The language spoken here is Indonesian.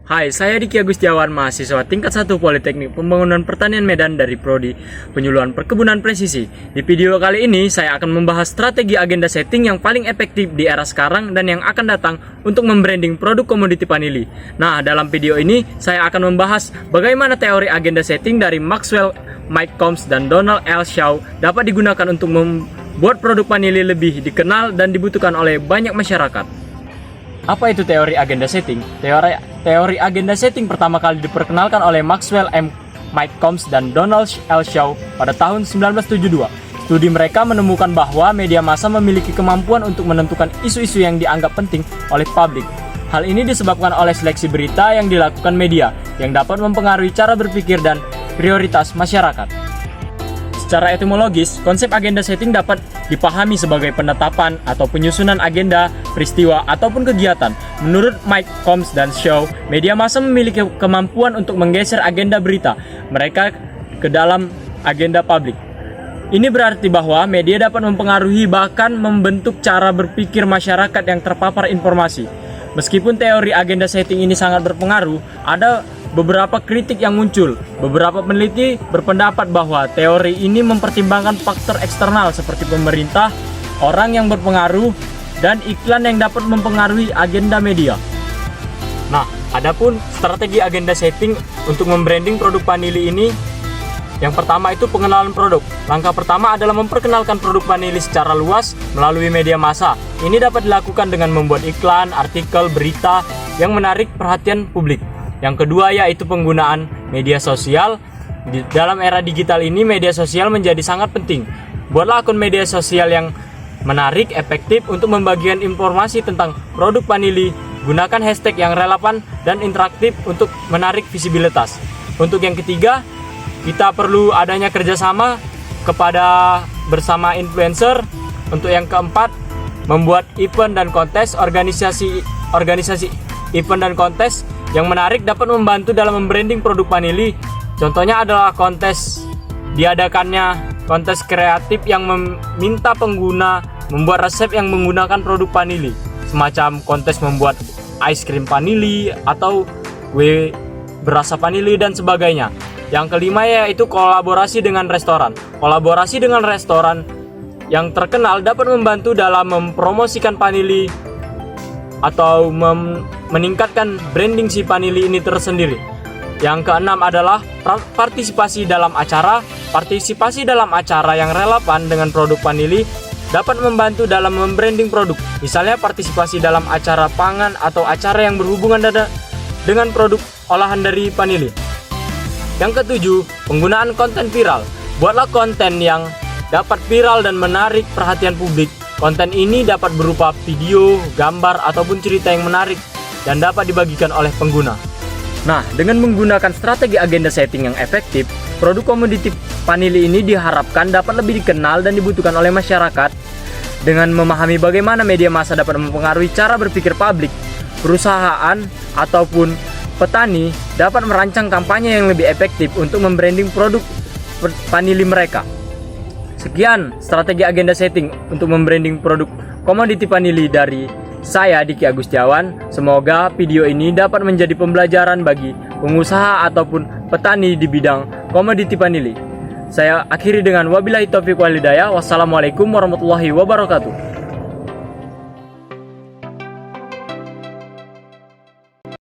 Hai, saya Diki Agustiawan, mahasiswa tingkat 1 Politeknik Pembangunan Pertanian Medan dari Prodi Penyuluhan Perkebunan Presisi. Di video kali ini, saya akan membahas strategi agenda setting yang paling efektif di era sekarang dan yang akan datang untuk membranding produk komoditi vanili. Nah, dalam video ini, saya akan membahas bagaimana teori agenda setting dari Maxwell, Mike Combs, dan Donald L. Shaw dapat digunakan untuk membuat produk vanili lebih dikenal dan dibutuhkan oleh banyak masyarakat. Apa itu teori agenda setting? Teori agenda setting pertama kali diperkenalkan oleh Maxwell M. Mike Combs dan Donald L. Shaw pada tahun 1972. Studi mereka menemukan bahwa media massa memiliki kemampuan untuk menentukan isu-isu yang dianggap penting oleh publik. Hal ini disebabkan oleh seleksi berita yang dilakukan media, yang dapat mempengaruhi cara berpikir dan prioritas masyarakat. Secara etimologis, konsep agenda setting dapat dipahami sebagai penetapan atau penyusunan agenda, peristiwa, ataupun kegiatan. Menurut Mike Combs dan Shaw, media massa memiliki kemampuan untuk menggeser agenda berita mereka ke dalam agenda publik. Ini berarti bahwa media dapat mempengaruhi bahkan membentuk cara berpikir masyarakat yang terpapar informasi. Meskipun teori agenda setting ini sangat berpengaruh, ada beberapa kritik yang muncul. Beberapa peneliti berpendapat bahwa teori ini mempertimbangkan faktor eksternal seperti pemerintah, orang yang berpengaruh, dan iklan yang dapat mempengaruhi agenda media. Nah, adapun strategi agenda setting untuk membranding produk vanili ini, yang pertama itu pengenalan produk. Langkah pertama adalah memperkenalkan produk vanili secara luas melalui media massa. Ini dapat dilakukan dengan membuat iklan, artikel, berita yang menarik perhatian publik. Yang kedua yaitu penggunaan media sosial. Di dalam era digital ini, media sosial menjadi sangat penting. Buatlah akun media sosial yang menarik, efektif untuk membagikan informasi tentang produk vanili. Gunakan hashtag yang relevan dan interaktif untuk menarik visibilitas. Untuk yang ketiga, kita perlu adanya kerjasama bersama influencer. Untuk yang keempat, membuat event dan kontes. Organisasi event dan kontes yang menarik dapat membantu dalam membranding produk vanili. Contohnya adalah diadakannya kontes kreatif yang meminta pengguna membuat resep yang menggunakan produk vanili, semacam kontes membuat ice cream vanili atau kue berasa vanili dan sebagainya. Yang kelima yaitu kolaborasi dengan restoran. Kolaborasi dengan restoran yang terkenal dapat membantu dalam mempromosikan vanili atau meningkatkan branding si vanili ini tersendiri. Yang keenam adalah partisipasi dalam acara. Partisipasi dalam acara yang relevan dengan produk vanili dapat membantu dalam membranding produk. Misalnya partisipasi dalam acara pangan atau acara yang berhubungan dengan produk olahan dari vanili. Yang ketujuh, penggunaan konten viral. Buatlah konten yang dapat viral dan menarik perhatian publik. Konten ini dapat berupa video, gambar, ataupun cerita yang menarik dan dapat dibagikan oleh pengguna. Nah, dengan menggunakan strategi agenda setting yang efektif, produk komoditi vanili ini diharapkan dapat lebih dikenal dan dibutuhkan oleh masyarakat. Dengan memahami bagaimana media massa dapat mempengaruhi cara berpikir publik, perusahaan ataupun petani dapat merancang kampanye yang lebih efektif untuk membranding produk vanili mereka. Sekian strategi agenda setting untuk membranding produk komoditi vanili dari saya, Diki Agustiawan. Semoga video ini dapat menjadi pembelajaran bagi pengusaha ataupun petani di bidang komoditi vanili. Saya akhiri dengan wabillahi taufiq wal hidayah. Wassalamualaikum warahmatullahi wabarakatuh.